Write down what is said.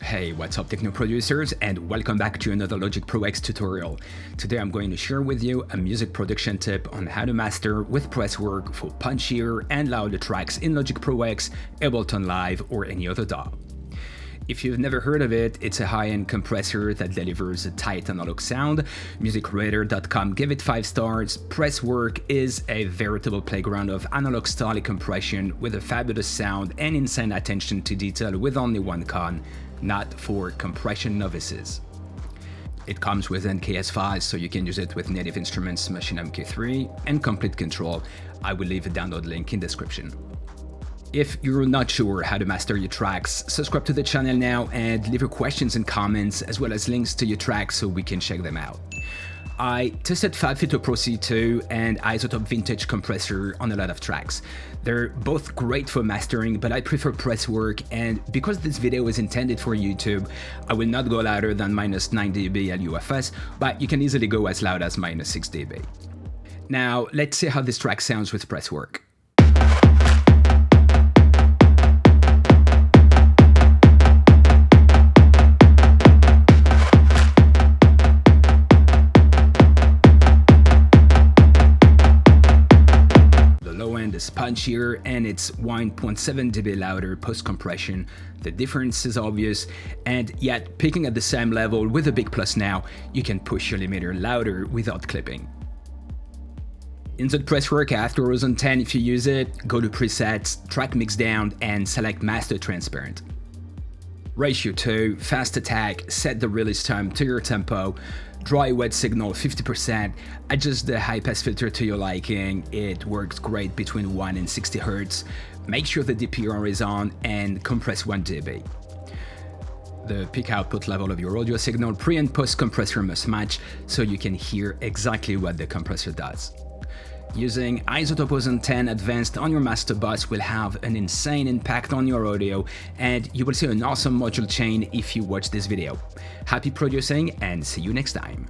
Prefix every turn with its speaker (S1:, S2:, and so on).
S1: Hey, what's up techno producers, and welcome back to another Logic Pro X tutorial. Today I'm going to share with you a music production tip on how to master with Presswerk for punchier and louder tracks in Logic Pro X, Ableton Live or any other DAW. If you've never heard of it, it's a high-end compressor that delivers a tight analog sound. MusicRadar.com gave it 5 stars. Presswerk is a veritable playground of analog style compression with a fabulous sound and insane attention to detail, with only one con: not for compression novices. It comes with NKS files, so you can use it with native instruments, Machine MK3, and complete control. I will leave a download link in description. If you're not sure how to master your tracks, subscribe to the channel now and leave your questions and comments, as well as links to your tracks so we can check them out. I tested FabFilter Pro C2 and izotope vintage compressor on a lot of tracks. They're both great for mastering, but I prefer Presswerk, and because this video is intended for YouTube, I will not go louder than -9 dB LUFS, but you can easily go as loud as -6 dB. Now, let's see how this track sounds with Presswerk. Is punchier and it's 1.7 dB louder post-compression. The difference is obvious, and yet picking at the same level with a big plus now, you can push your limiter louder without clipping. Insert Presswerk after Horizon 10 if you use it, go to presets, track mix down and select master transparent. Ratio 2, fast attack, set the release time to your tempo, dry wet signal 50%, adjust the high pass filter to your liking, it works great between 1 and 60 Hz, make sure the DPR is on and compress 1 dB. The peak output level of your audio signal pre and post compressor must match so you can hear exactly what the compressor does. Using izotope Horizon 10 Advanced on your master bus will have an insane impact on your audio, and you will see an awesome module chain if you watch this video. Happy producing and see you next time.